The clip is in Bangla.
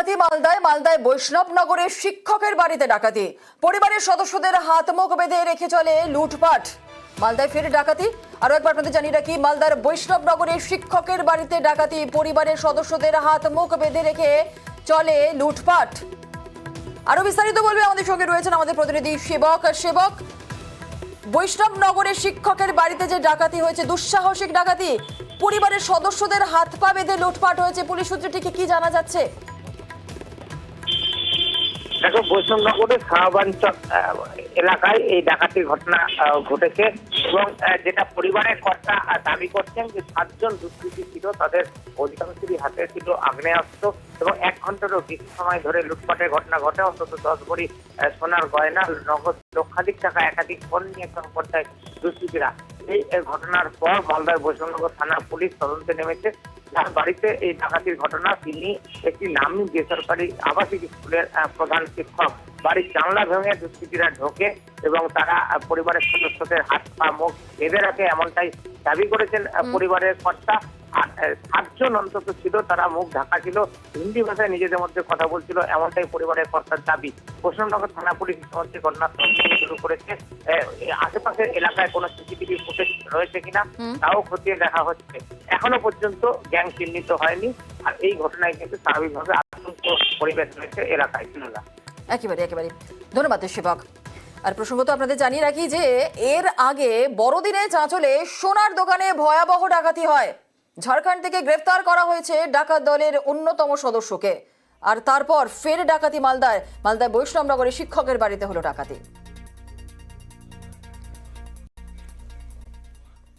ডাকাতি মালদায় বৈষ্ণবনগরের শিক্ষকের বাড়িতে ডাকাতি, পরিবারের সদস্যদের হাত মুখ বেঁধে রেখে চলে লুটপাট। মালদায় ফের ডাকাতি। আরো একবার আপনাদের জানিয়ে রাখি, মালদার বৈষ্ণবনগরের শিক্ষকের বাড়িতে ডাকাতি, পরিবারের সদস্যদের হাত মুখ বেঁধে রেখে চলে লুটপাট। আরো বিস্তারিত বলবে আমাদের সঙ্গে রয়েছেন আমাদের প্রতিনিধি সেবক। বৈষ্ণবনগরের শিক্ষকের বাড়িতে যে ডাকাতি হয়েছে, দুঃসাহসিক ডাকাতি, পরিবারের সদস্যদের হাত পা বেঁধে লুটপাট হয়েছে, পুলিশ সূত্রে ঠিক কি জানা যাচ্ছে? দেখো, বৈষ্ণবনগরের শাহবাঞ্চল এলাকায় এই ডাকাতির ঘটনা ঘটেছে এবং যেটা পরিবারের কর্তা দাবি করছেন যে 7 জন দুষ্কৃতী ছিল, তাদের অধিকাংশেরই হাতে ছিল আগ্নেয়াস্ত্র এবং 1 ঘন্টারও বেশি সময় ধরে লুটপাটের ঘটনা ঘটে। অন্তত 10 ভরি সোনার গয়না, নগদ লক্ষাধিক টাকা, একাধিক ফোন নিয়ে পর্যায়ে দুষ্কৃতীরা। এই ঘটনার পর মালদার বৈষ্ণবনগর থানা পুলিশ তদন্তে নেমেছে। যার বাড়িতে এই ডাকাতির ঘটনা, তিনি একটি নামী বেসরকারি আবাসিক স্কুলের প্রধান শিক্ষক। বাড়ির জানলা ভেঙে দুষ্কৃতীরা ঢোকে এবং তারা পরিবারের সদস্যদের হাত পা মুখ বেঁধে রাখে, এমনটাই দাবি করেছেন পরিবারের কর্তা। আর 7 জন অন্তত ছিল, তারা মুখ ঢাকা ছিল, হিন্দি ভাষায় নিজেদের মধ্যে কথা বলছিল, এমনটাই পরিবারের কর্তার দাবি। বৈষ্ণবনগর থানা পুলিশ ইতিমধ্যে ঘটনা শুরু করেছে। আশেপাশের এলাকায় কোনো সিসিটিভি ফুটেজ রয়েছে কিনা তাও খতিয়ে দেখা হচ্ছে। এখনো পর্যন্ত গ্যাং চিহ্নিত হয়নি। আর এই ঘটনায় কিন্তু স্বাভাবিকভাবে আতঙ্ক পরিবেশ রয়েছে এলাকায়। একেবারে ধন্যবাদ সেবক। আর প্রসঙ্গত আপনাদের জানিয়ে রাখি যে এর আগে বড়দিনে চাঁচলে সোনার দোকানে ভয়াবহ ডাকাতি হয়। ঝাড়খণ্ড থেকে গ্রেফতার করা হয়েছে ডাকাত দলের অন্যতম সদস্যকে। আর তারপর ফের ডাকাতি মালদায় বৈষ্ণবনগরে শিক্ষকের বাড়িতে হলো ডাকাতি।